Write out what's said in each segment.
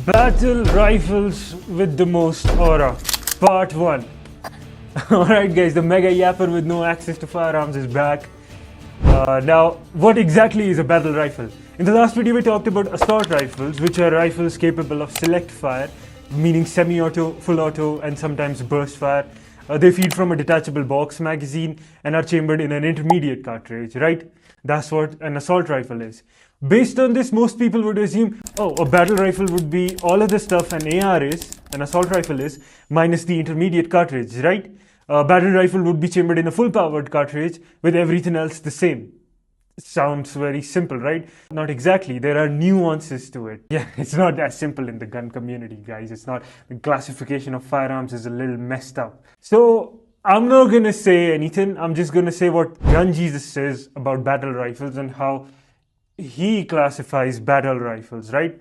Battle rifles with the most aura. Part 1. Alright guys, the mega yapper with no access to firearms is back. Now, what exactly is a battle rifle? In the last video we talked about assault rifles, which are rifles capable of select fire, meaning semi-auto, full auto and sometimes burst fire. They feed from a detachable box magazine and are chambered in an intermediate cartridge, right? That's what an assault rifle is. Based on this, most people would assume, oh, a battle rifle would be all of the stuff an AR is, an assault rifle is, minus the intermediate cartridge, right? A battle rifle would be chambered in a full-powered cartridge with everything else the same. Sounds very simple, right? Not exactly. There are nuances to it. Yeah, it's not that simple in the gun community, guys. It's not. The classification of firearms is a little messed up. So, I'm not gonna say anything. I'm just gonna say what Gun Jesus says about battle rifles and how he classifies battle rifles, right?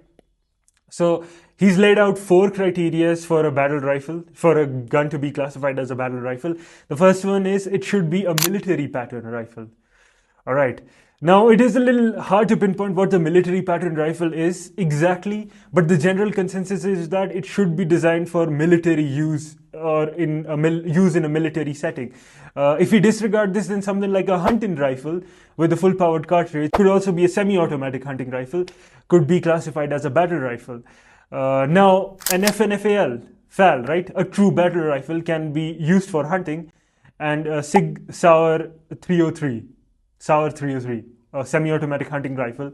So he's laid out 4 criteria for a battle rifle, for a gun to be classified as a battle rifle. The first one is it should be a military pattern rifle. All right. Now it is a little hard to pinpoint what the military pattern rifle is exactly, but the general consensus is that it should be designed for military use or use in a military setting. If we disregard this, then something like a hunting rifle with a full-powered cartridge could also be a semi-automatic hunting rifle, could be classified as a battle rifle. Now, an FAL, right? A true battle rifle can be used for hunting, and a SIG Sauer 303. Sauer 303, a semi-automatic hunting rifle,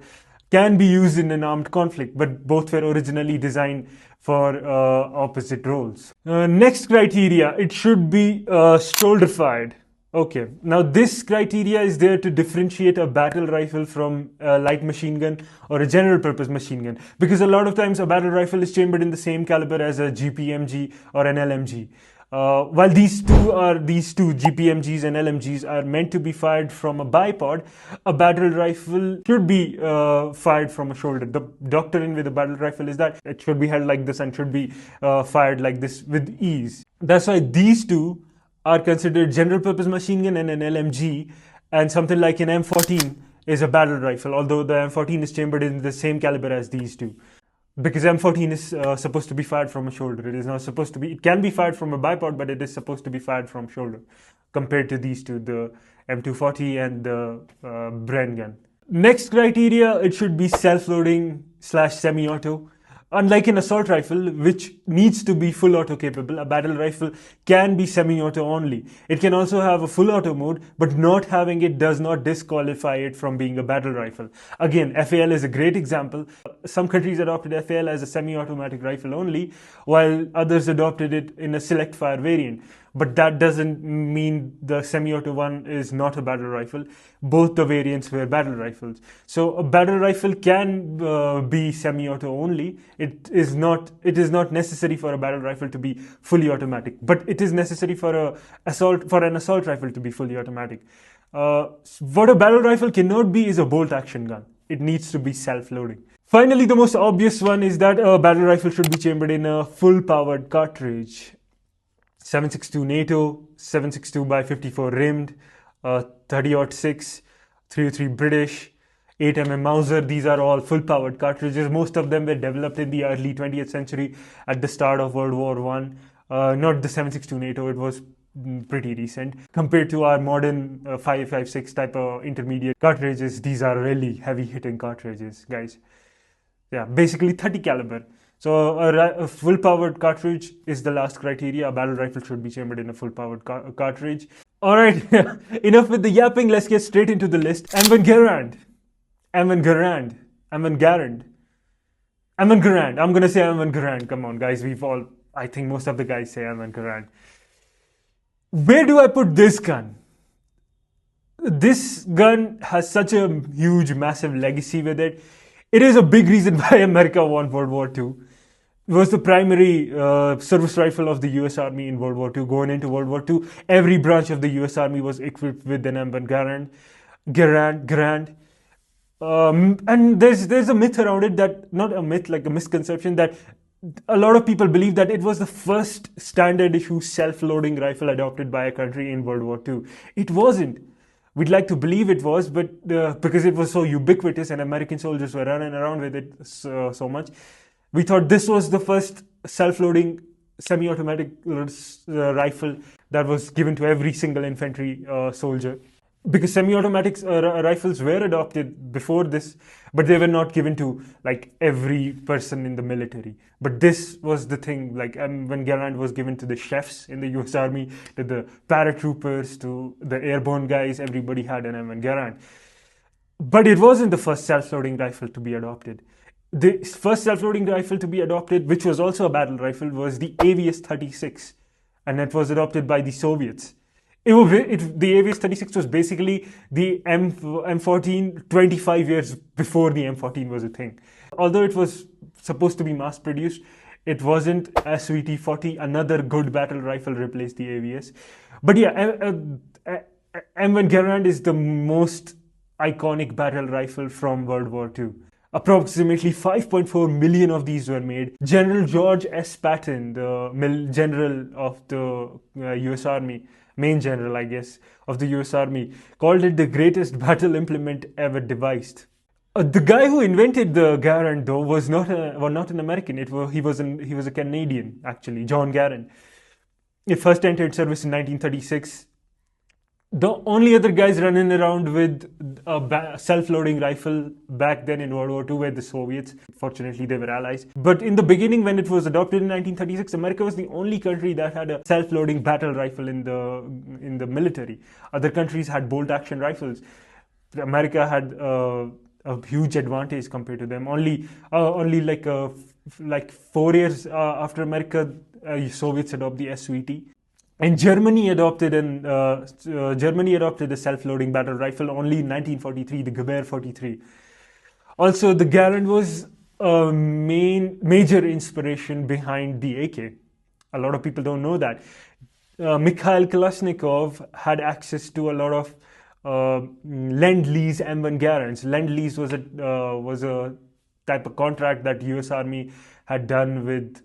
can be used in an armed conflict, but both were originally designed for opposite roles. Next criteria, it should be shoulder-fired. Okay, now this criteria is there to differentiate a battle rifle from a light machine gun or a general purpose machine gun, because a lot of times a battle rifle is chambered in the same caliber as a GPMG or an LMG. While these two GPMGs and LMGs are meant to be fired from a bipod, a battle rifle should be fired from a shoulder. The doctrine with a battle rifle is that it should be held like this and should be fired like this with ease. That's why these two are considered general purpose machine gun and an LMG, and something like an M14 is a battle rifle, although the M14 is chambered in the same caliber as these two. Because M14 is supposed to be fired from a shoulder. It is not supposed to be, it can be fired from a bipod, but it is supposed to be fired from shoulder compared to these two, the M240 and the Bren gun. Next criteria, it should be self-loading / semi-auto. Unlike an assault rifle, which needs to be full auto capable, a battle rifle can be semi-auto only. It can also have a full auto mode, but not having it does not disqualify it from being a battle rifle. Again, FAL is a great example. Some countries adopted FAL as a semi-automatic rifle only, while others adopted it in a select fire variant. But that doesn't mean the semi-auto one is not a battle rifle. Both the variants were battle rifles. So a battle rifle can be semi-auto only. It is not necessary for a battle rifle to be fully automatic, but it is necessary for an assault rifle to be fully automatic. What a battle rifle cannot be is a bolt action gun. It needs to be self-loading. Finally, the most obvious one is that a battle rifle should be chambered in a full-powered cartridge. 7.62 NATO, 7.62 by 54 rimmed, 30-06, 303 British, 8mm Mauser. These are all full-powered cartridges. Most of them were developed in the early 20th century at the start of World War I. Not the 7.62 NATO, it was pretty recent. Compared to our modern 5.56 type of intermediate cartridges, these are really heavy-hitting cartridges, guys. Yeah, basically 30 caliber. So a full-powered cartridge is the last criteria. A battle rifle should be chambered in a full-powered cartridge. All right, enough with the yapping. Let's get straight into the list. Garand. I'm going to say Garand. Come on, guys. I think most of the guys say Garand. Where do I put this gun? This gun has such a huge, massive legacy with it. It is a big reason why America won World War II. It was the primary service rifle of the US Army in World War II. Going into World War II, every branch of the US Army was equipped with an Garand. And there's a myth around it, that, not a myth, like a misconception, that a lot of people believe that it was the first standard issue self-loading rifle adopted by a country in World War II. It wasn't. We'd like to believe it was, but because it was so ubiquitous and American soldiers were running around with it so much, We thought this was the first self-loading semi-automatic rifle that was given to every single infantry soldier. Because semi-automatic rifles were adopted before this, but they were not given to like every person in the military. But this was the thing, like when Garand was given to the chefs in the US Army, to the paratroopers, to the airborne guys, everybody had an M1 Garand. But it wasn't the first self-loading rifle to be adopted. The first self-loading rifle to be adopted, which was also a battle rifle, was the AVS-36, and it was adopted by the Soviets. The AVS-36 was basically the M14 25 years before the M14 was a thing. Although it was supposed to be mass-produced, it wasn't. SVT-40, another good battle rifle, replaced the AVS. But yeah, M1 Garand is the most iconic battle rifle from World War II. Approximately 5.4 million of these were made. General George S. Patton, the general of the US Army, main general, I guess, of the US Army, called it the greatest battle implement ever devised. The guy who invented the Garand, though, was not an American. He was a Canadian, actually, John Garand. He first entered service in 1936. The only other guys running around with a self-loading rifle back then in World War II were the Soviets. Fortunately, they were allies. But in the beginning, when it was adopted in 1936, America was the only country that had a self-loading battle rifle in the military. Other countries had bolt-action rifles. America had a huge advantage compared to them. Only like 4 years after America, Soviets adopted the SVT. And Germany adopted a self-loading battle rifle only in 1943, the Gewehr 43. Also, the Garand was a major inspiration behind the AK. A lot of people don't know that. Mikhail Kalashnikov had access to a lot of Lend-Lease M1 Garands. Lend-Lease was a type of contract that US Army had done with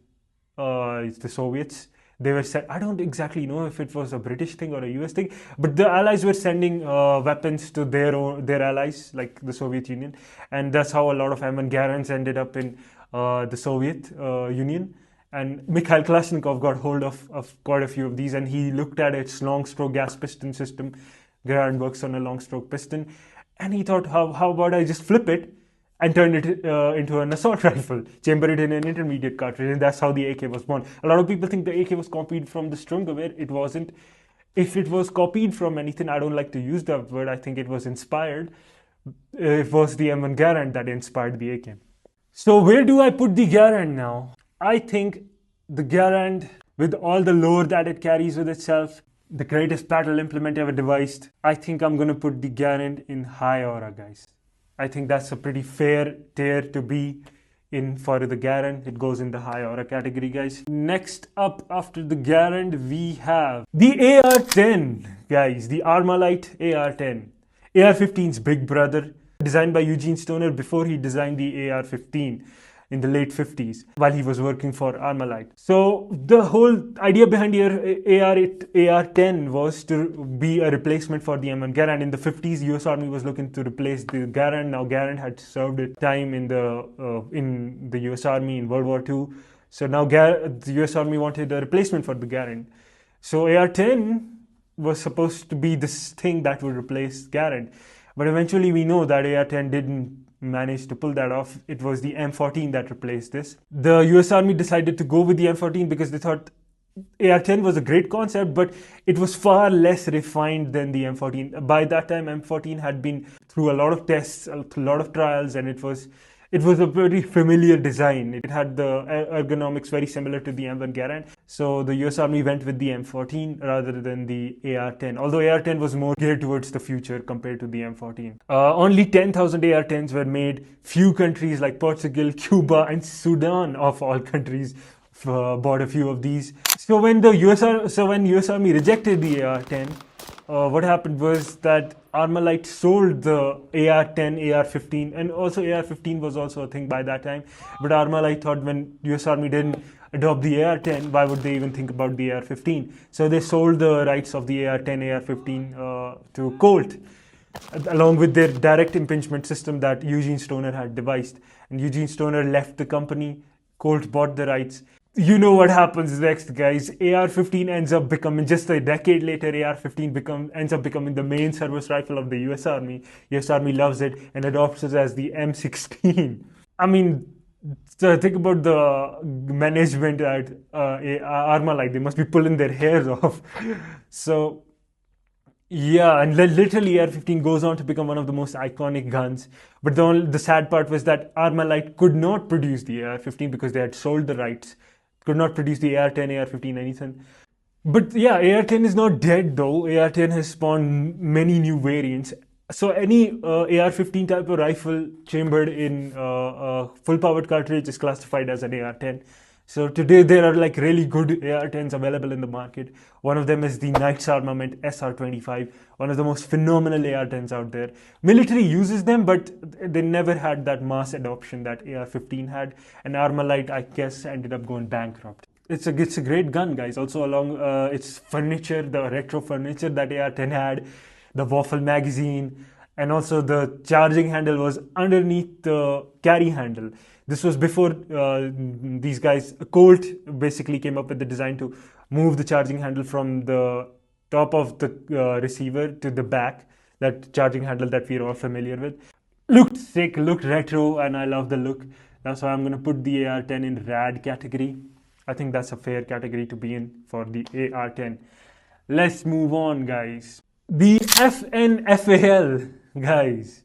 the Soviets. They were I don't exactly know if it was a British thing or a US thing, but the Allies were sending weapons to their allies, like the Soviet Union, and that's how a lot of M1 Garands ended up in the Soviet Union. And Mikhail Kalashnikov got hold of quite a few of these, and he looked at its long-stroke gas piston system. Garand works on a long-stroke piston, and he thought, how about I just flip it and turn it into an assault rifle, chamber it in an intermediate cartridge, and that's how the AK was born. A lot of people think the AK was copied from the Sturmgewehr. It wasn't. If it was copied from anything, I don't like to use that word. I think it was inspired. It was the M1 Garand that inspired the AK. So where do I put the Garand now? I think the Garand, with all the lore that it carries with itself, the greatest battle implement ever devised, I think I'm going to put the Garand in high aura, guys. I think that's a pretty fair tier to be in for the Garand. It goes in the high aura category, guys. Next up after the Garand, we have the AR-10, guys. The Armalite AR-10. AR-15's big brother, designed by Eugene Stoner before he designed the AR-15 in the late 50s while he was working for Armalite. So the whole idea behind AR-10 was to be a replacement for the M1 Garand. In the 50s, US Army was looking to replace the Garand. Now Garand had served its time in the US Army in World War II. So now the US Army wanted a replacement for the Garand. So AR-10 was supposed to be this thing that would replace Garand. But eventually we know that AR-10 didn't managed to pull that off. It was the M14 that replaced this. The US Army decided to go with the M14 because they thought AR-10 was a great concept, but it was far less refined than the M14. By that time, M14 had been through a lot of tests, a lot of trials, and it was a very familiar design. It had the ergonomics very similar to the M1 Garand. So the US Army went with the M14 rather than the AR-10. Although AR-10 was more geared towards the future compared to the M14. Only 10,000 AR-10s were made. Few countries like Portugal, Cuba, and Sudan, of all countries, bought a few of these. So when US Army rejected the AR-10, what happened was that Armalite sold the AR-10, AR-15, and also AR-15 was also a thing by that time. But Armalite thought when US Army didn't adopt the AR-10, why would they even think about the AR-15? So they sold the rights of the AR-10, AR-15 to Colt, along with their direct impingement system that Eugene Stoner had devised. And Eugene Stoner left the company Colt bought the rights. You know what happens next, guys. AR-15 ends up becoming, just a decade later, AR-15 ends up becoming the main service rifle of the US Army. US Army loves it and adopts it as the M16. I mean, so think about the management at Armalite. They must be pulling their hairs off. So yeah, and literally AR-15 goes on to become one of the most iconic guns. But the sad part was that Armalite could not produce the AR-15 because they had sold the rights. Could not produce the AR-10, AR-15, anything. But yeah, AR-10 is not dead though. AR-10 has spawned many new variants. So any AR-15 type of rifle chambered in a full-powered cartridge is classified as an AR-10. So today there are like really good AR-10s available in the market. One of them is the Knights Armament SR25, one of the most phenomenal AR-10s out there. Military uses them, but they never had that mass adoption that AR-15 had. And Armalite, I guess, ended up going bankrupt. It's a great gun, guys. Also along its furniture, the retro furniture that AR-10 had, the waffle magazine, and also the charging handle was underneath the carry handle. This was before these guys, Colt basically came up with the design to move the charging handle from the top of the receiver to the back, that charging handle that we're all familiar with. Looked sick, looked retro, and I love the look. That's why I'm going to put the AR-10 in rad category. I think that's a fair category to be in for the AR-10. Let's move on, guys. The FNFAL, guys.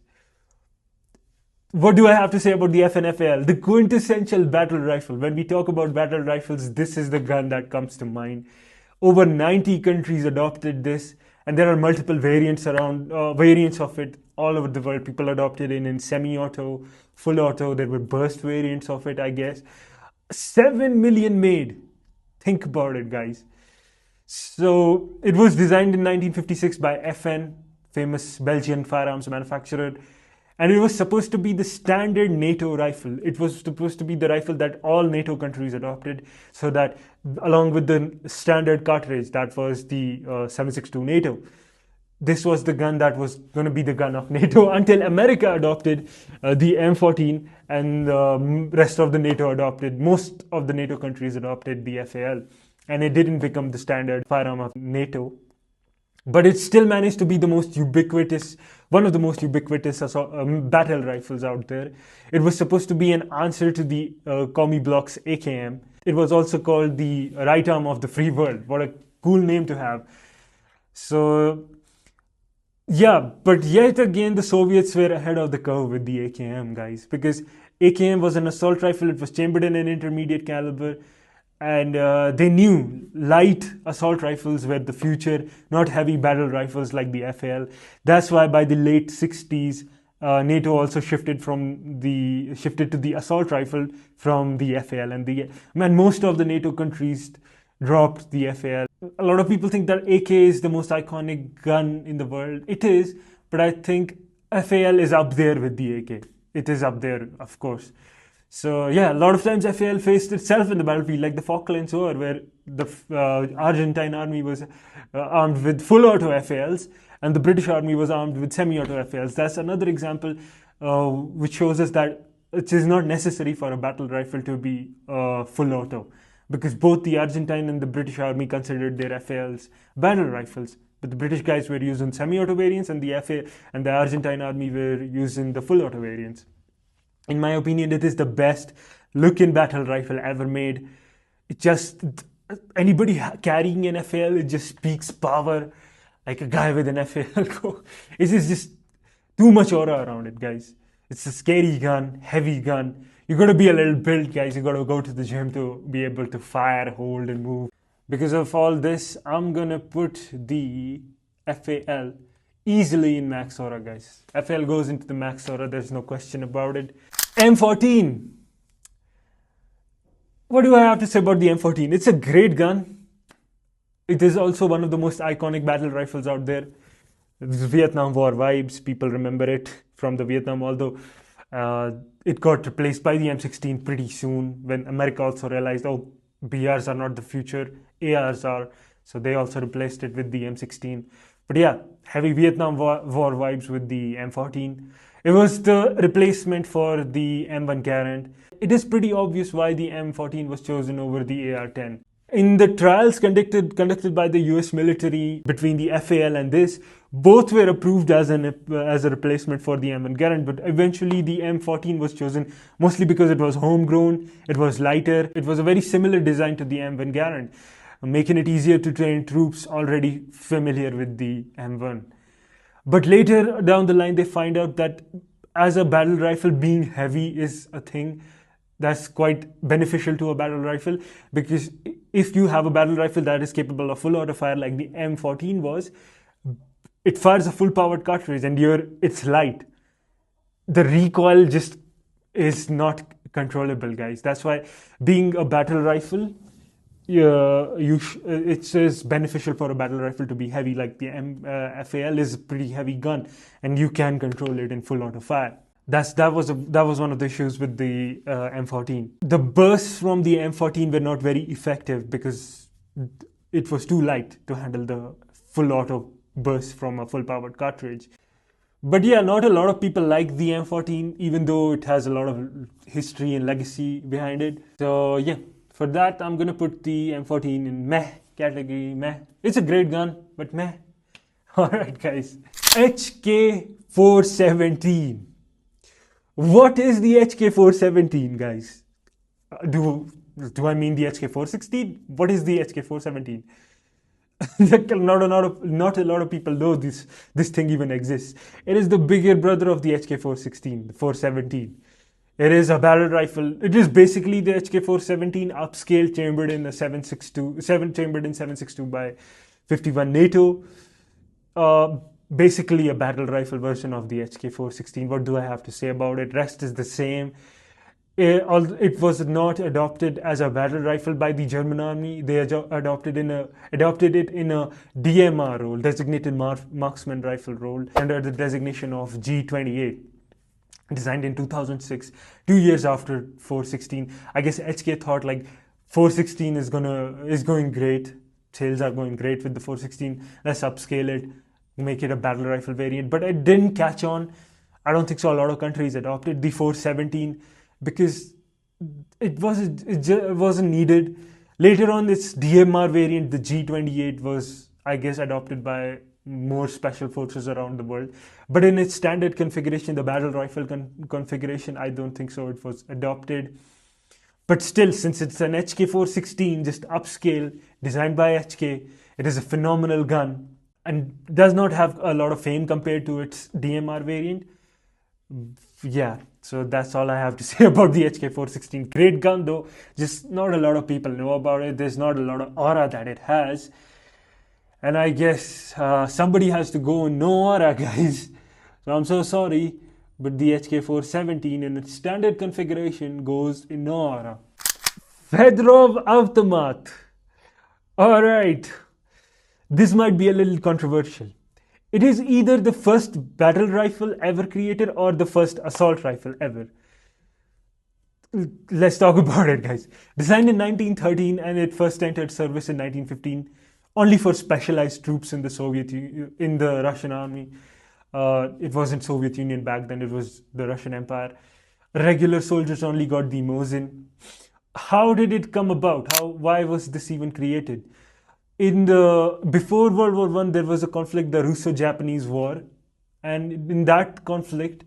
What do I have to say about the FNFAL? The quintessential battle rifle. When we talk about battle rifles, this is the gun that comes to mind. Over 90 countries adopted this, and there are multiple variants of it all over the world. People adopted it in semi-auto, full auto. There were burst variants of it, I guess. 7 million made. Think about it, guys. So it was designed in 1956 by FN, famous Belgian firearms manufacturer. And it was supposed to be the standard NATO rifle. It was supposed to be the rifle that all NATO countries adopted, so that along with the standard cartridge, that was the 7.62 NATO. This was the gun that was going to be the gun of NATO until America adopted the M14, and the rest of the NATO adopted, most of the NATO countries adopted the FAL. And it didn't become the standard firearm of NATO. But it still managed to be the most ubiquitous, one of the most ubiquitous battle rifles out there. It was supposed to be an answer to the Commie Block's AKM. It was also called the right arm of the free world. What a cool name to have. So, yeah, but yet again, the Soviets were ahead of the curve with the AKM, guys. Because AKM was an assault rifle. It was chambered in an intermediate caliber. And they knew light assault rifles were the future, not heavy battle rifles like the FAL. That's why by the late 60s, NATO also shifted to the assault rifle from the FAL. And most of the NATO countries dropped the FAL. A lot of people think that AK is the most iconic gun in the world. It is, but I think FAL is up there with the AK. It is up there, of course. So yeah, a lot of times FAL faced itself in the battlefield, like the Falklands War, where the Argentine army was armed with full auto FALs, and the British army was armed with semi-auto FALs. That's another example which shows us that it is not necessary for a battle rifle to be full auto, because both the Argentine and the British army considered their FALs battle rifles. But the British guys were using semi-auto variants, and the Argentine army were using the full auto variants. In my opinion, it is the best looking battle rifle ever made. It just, anybody carrying an FAL, it just speaks power, like a guy with an FAL. It is just too much aura around it, guys. It's a scary gun, heavy gun. You gotta be a little built, guys. You gotta go to the gym to be able to fire, hold, and move. Because of all this, I'm gonna put the FAL easily in max aura, guys. FAL goes into the max aura, there's no question about it. M14. What do I have to say about the M14? It's a great gun. It is also one of the most iconic battle rifles out there. It's Vietnam War vibes. People remember it from the Vietnam, although it got replaced by the M16 pretty soon when America also realized, oh, BRs are not the future, ARs are. So they also replaced it with the M16. But yeah, heavy Vietnam War vibes with the M14. It was the replacement for the M1 Garand. It is pretty obvious why the M14 was chosen over the AR-10. In the trials conducted by the US military between the FAL and this, both were approved as a replacement for the M1 Garand, but eventually the M14 was chosen mostly because it was homegrown, it was lighter, it was a very similar design to the M1 Garand, making it easier to train troops already familiar with the M1. But later down the line, they find out that as a battle rifle, being heavy is a thing that's quite beneficial to a battle rifle, because if you have a battle rifle that is capable of full auto fire like the M14 was, it fires a full powered cartridge and it's light. The recoil just is not controllable, guys. That's why being a battle rifle, it's beneficial for a battle rifle to be heavy. Like the FAL is a pretty heavy gun and you can control it in full auto fire. That was one of the issues with the M14. The bursts from the M14 were not very effective because it was too light to handle the full auto burst from a full powered cartridge. But yeah, not a lot of people like the M14, even though it has a lot of history and legacy behind it. So yeah, for that I'm gonna put the M14 in meh category. Meh. It's a great gun, but meh. Alright guys. HK417. What is the HK417, guys? Do I mean the HK416? What is the HK417? Not a lot of people know this thing even exists. It is the bigger brother of the HK416, the 417. It is a battle rifle. It is basically the HK417 upscale, chambered in 762 by 51 NATO. Basically a battle rifle version of the HK416. What do I have to say about it? Rest is the same. It was not adopted as a battle rifle by the German army. They adopted it in a DMR role, designated marksman rifle role, under the designation of G28. Designed in 2006, 2 years after 416. I guess HK thought like 416 is going great. Sales are going great with the 416. Let's upscale it, make it a battle rifle variant. But it didn't catch on. I don't think so. A lot of countries adopted the 417 because it wasn't needed. Later on, its DMR variant, the G28, was, I guess, adopted by more special forces around the world. But in its standard configuration, the battle rifle configuration, I don't think so. It was adopted. But still, since it's an HK416, just upscale, designed by HK, it is a phenomenal gun and does not have a lot of fame compared to its DMR variant. Yeah, so that's all I have to say about the HK416. Great gun though, just not a lot of people know about it. There's not a lot of aura that it has. And I guess somebody has to go in no aura, guys. So I'm so sorry, but the HK417 in its standard configuration goes in no aura. Fedorov Avtomat. Alright, this might be a little controversial. It is either the first battle rifle ever created or the first assault rifle ever. Let's talk about it, guys. Designed in 1913 and it first entered service in 1915, only for specialized troops in the Russian army. It wasn't Soviet Union back then, it was the Russian Empire. Regular soldiers only got the Mosin. How did it come about? Why was this even created? Before World War I, there was a conflict, the Russo-Japanese War, and in that conflict,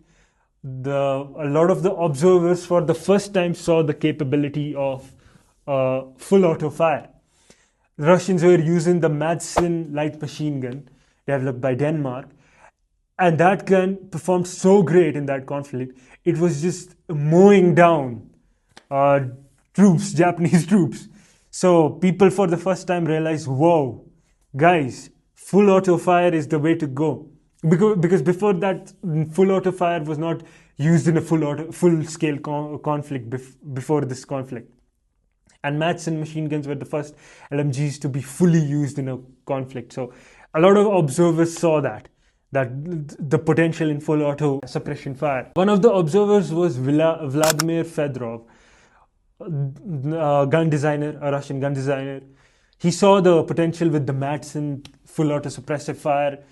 a lot of the observers for the first time saw the capability of full auto fire. The Russians were using the Madsen light machine gun developed by Denmark, and that gun performed so great in that conflict. It was just mowing down Japanese troops. So people for the first time realized, whoa, guys, full auto fire is the way to go. Because before that, full auto fire was not used in a full scale conflict before this conflict. And Madsen machine guns were the first LMGs to be fully used in a conflict. So a lot of observers saw that the potential in full auto suppression fire. One of the observers was Vladimir Fedorov, a Russian gun designer. He saw the potential with the Madsen full auto suppressive fire,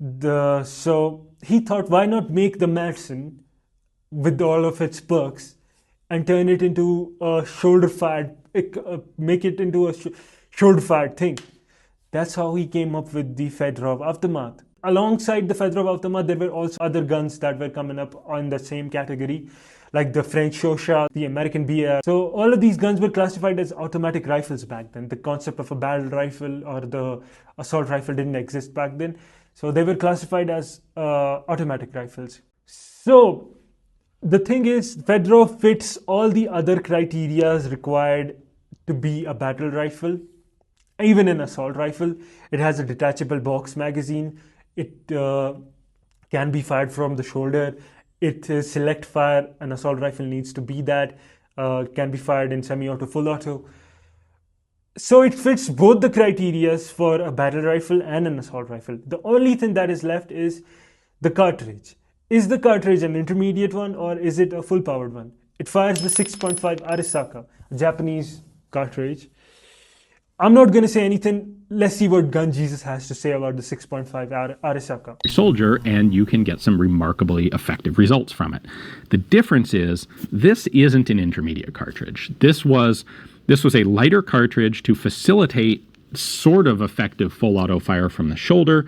So he thought, why not make the medicine with all of its perks and turn it into a shoulder fired, make it into a shoulder fired thing. That's how he came up with the Fedorov Avtomat. Alongside the Fedorov Avtomat, there were also other guns that were coming up on the same category, like the French Shosha, the American BR. So all of these guns were classified as automatic rifles back then. The concept of a battle rifle or the assault rifle didn't exist back then. So they were classified as automatic rifles. So the thing is, Fedorov fits all the other criterias required to be a battle rifle, even an assault rifle. It has a detachable box magazine. It can be fired from the shoulder. It is select fire. An assault rifle needs to be that. Can be fired in semi-auto, full auto. So it fits both the criterias for a battle rifle and an assault rifle. The only thing that is left is the cartridge. Is the cartridge an intermediate one or is it a full powered one? It fires the 6.5 Arisaka, Japanese cartridge. I'm not going to say anything. Let's see what Gun Jesus has to say about the 6.5 Arisaka. Soldier, and you can get some remarkably effective results from it. The difference is this isn't an intermediate cartridge. This was a lighter cartridge to facilitate sort of effective full auto fire from the shoulder,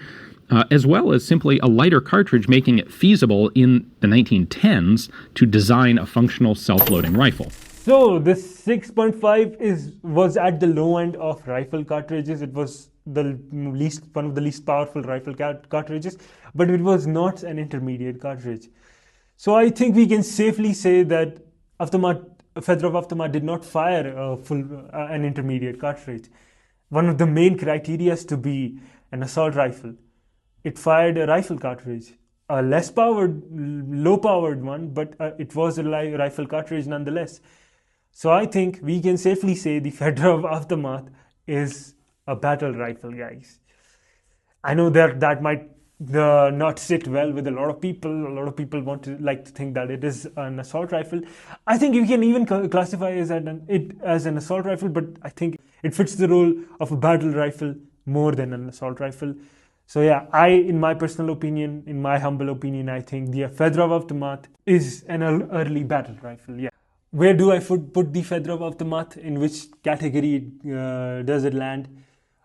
as well as simply a lighter cartridge, making it feasible in the 1910s to design a functional self-loading rifle. So this 6.5 was at the low end of rifle cartridges. It was one of the least powerful rifle cartridges, but it was not an intermediate cartridge. So I think we can safely say that Fedorov Avtomat did not fire an intermediate cartridge. One of the main criteria is to be an assault rifle. It fired a rifle cartridge, a less powered, low powered one, but it was a rifle cartridge nonetheless. So I think we can safely say the Fedorov Avtomat is a battle rifle, guys. I know that might not sit well with a lot of people. A lot of people like to think that it is an assault rifle. I think you can even classify it as an assault rifle, but I think it fits the role of a battle rifle more than an assault rifle. So yeah, in my personal opinion, in my humble opinion, I think the Fedorov Avtomat is an early battle rifle. Yeah. Where do I put the Fedorov Avtomat? In which category does it land?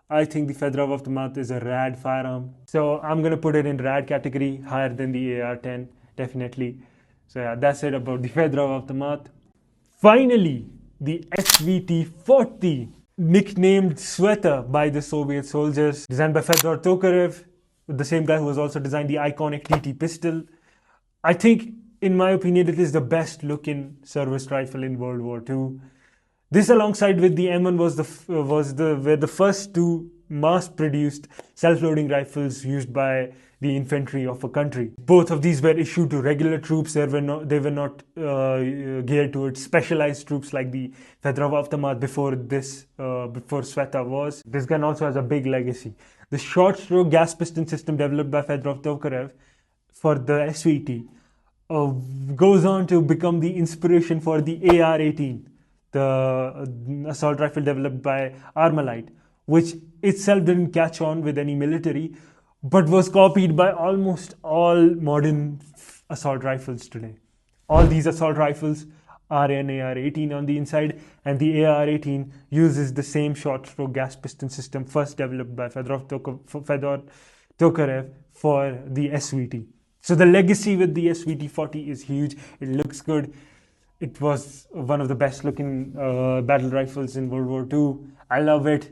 I think the Fedorov Avtomat is a rad firearm. So I'm going to put it in rad category, higher than the AR-10, definitely. So yeah, that's it about the Fedorov Avtomat. Finally, the SVT-40, nicknamed Sveta by the Soviet soldiers, designed by Fedor Tokarev, the same guy who has also designed the iconic TT pistol. I think, in my opinion, it is the best looking service rifle in World War II. This, alongside with the M1, were the first two mass-produced self-loading rifles used by the infantry of a country. Both of these were issued to regular troops. They were not geared towards specialized troops like the Fedorov Avtomat before Sveta was. This gun also has a big legacy. The short-stroke gas piston system developed by Fedorov Tokarev for the SVT goes on to become the inspiration for the AR-18, the assault rifle developed by Armalite, which itself didn't catch on with any military, but was copied by almost all modern assault rifles today. All these assault rifles are an AR-18 on the inside, and the AR-18 uses the same short-stroke gas piston system first developed by Fedor Tokarev for the SVT. So the legacy with the SVT-40 is huge. It looks good. It was one of the best looking battle rifles in World War II. I love it.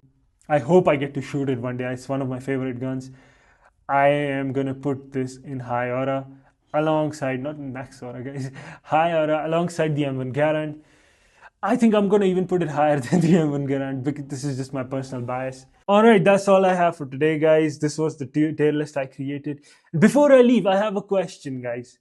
I hope I get to shoot it one day. It's one of my favorite guns. I am going to put this in high aura alongside, not in max aura guys, high aura alongside the M1 Garand. I think I'm going to even put it higher than the M1 Garand because this is just my personal bias. Alright, that's all I have for today, guys. This was the tier list I created. Before I leave, I have a question, guys.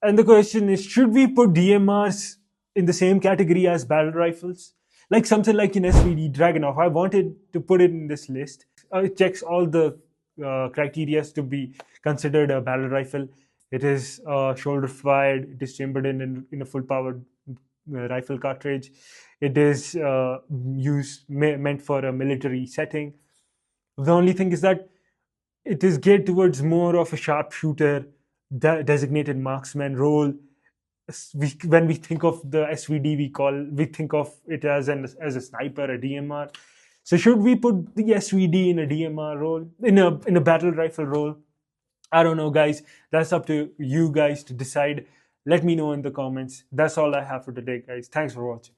And the question is, should we put DMRs in the same category as battle rifles? Like something like in SVD Dragunov. I wanted to put it in this list. It checks all the criteria to be considered a battle rifle. It is shoulder fired. It is chambered in a full powered rifle cartridge. It is meant for a military setting. The only thing is that it is geared towards more of a sharpshooter, designated marksman role. When we think of the SVD, we think of it as a sniper, a DMR. So should we put the SVD in a DMR role, in a battle rifle role? I don't know, guys. That's up to you guys to decide. Let me know in the comments. That's all I have for today, guys. Thanks for watching.